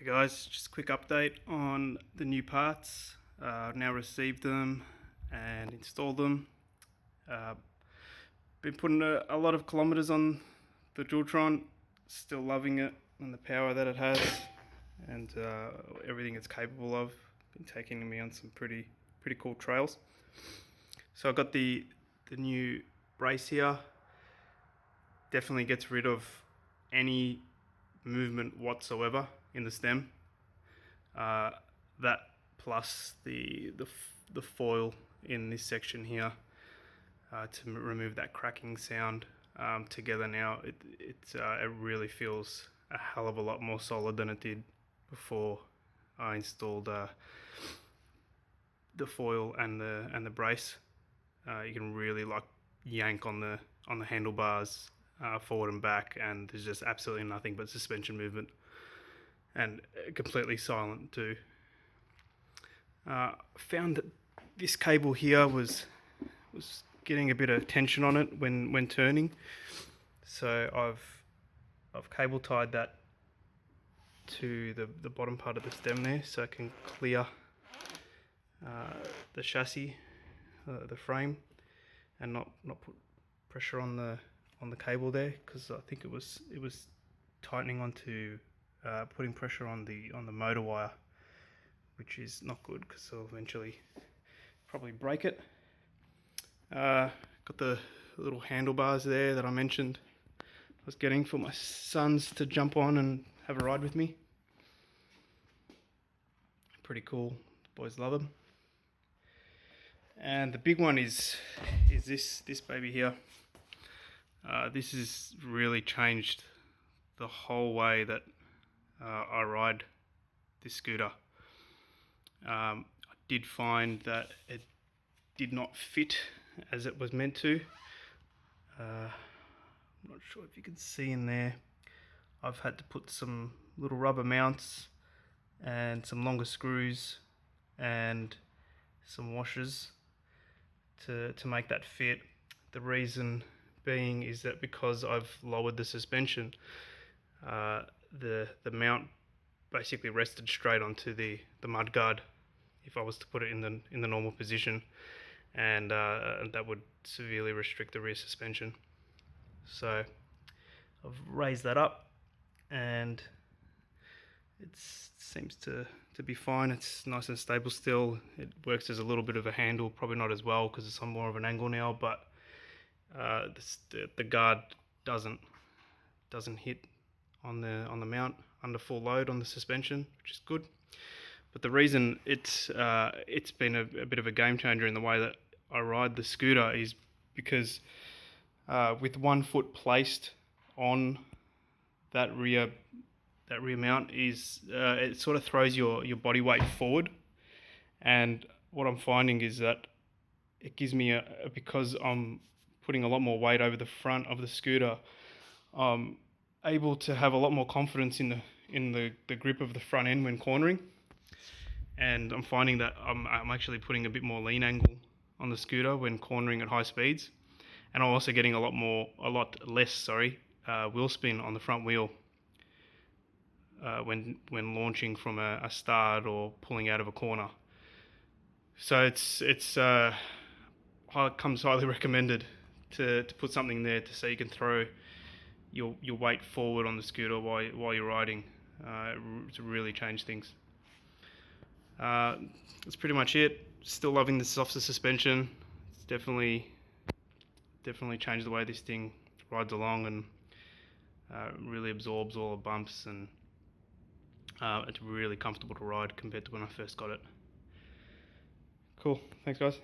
Hey guys, just a quick update on the new parts. I've now received them and installed them. Been putting a lot of kilometers on the Dualtron, still loving it and the power that it has and everything it's capable of. Been taking me on some pretty cool trails. So I've got the new brace here. Definitely gets rid of any movement whatsoever in the stem. That plus the foil in this section here to remove that cracking sound. Together now, it really feels a hell of a lot more solid than it did before I installed the foil and the brace. You can really like yank on the handlebars forward and back, and there's just absolutely nothing but suspension movement, and completely silent too. Found that this cable here was getting a bit of tension on it when turning, so I've cable tied that to the bottom part of the stem there, so I can clear the chassis, the frame, and not put pressure on the cable there, because I think it was tightening onto putting pressure on the motor wire, which is not good because it'll eventually probably break it. Got the little handlebars there that I mentioned I was getting for my sons to jump on and have a ride with me. Pretty cool, the boys love them. And the big one is this baby here. This has really changed the whole way that I ride this scooter. I did find that it did not fit as it was meant to. I'm not sure if you can see in there. I've had to put some little rubber mounts and some longer screws and some washers to make that fit. The reason being is that because I've lowered the suspension, the mount basically rested straight onto the mudguard if I was to put it in the normal position, and that would severely restrict the rear suspension. So I've raised that up, and it seems to be fine. It's nice and stable still. It works as a little bit of a handle, probably not as well because it's on more of an angle now, but the guard doesn't hit on the mount under full load on the suspension, which is good. But the reason it's been a bit of a game changer in the way that I ride the scooter is because with one foot placed on that rear mount is it sort of throws your body weight forward, and what I'm finding is that it gives me because I'm putting a lot more weight over the front of the scooter, I'm able to have a lot more confidence in the grip of the front end when cornering, and I'm finding that I'm actually putting a bit more lean angle on the scooter when cornering at high speeds, and I'm also getting a lot less wheel spin on the front wheel when launching from a start or pulling out of a corner. So it comes highly recommended to put something there so you can throw your weight forward on the scooter while you're riding. To really change things. That's pretty much it. Still loving the softer suspension. It's definitely changed the way this thing rides along, and really absorbs all the bumps, and it's really comfortable to ride compared to when I first got it. Cool, thanks guys.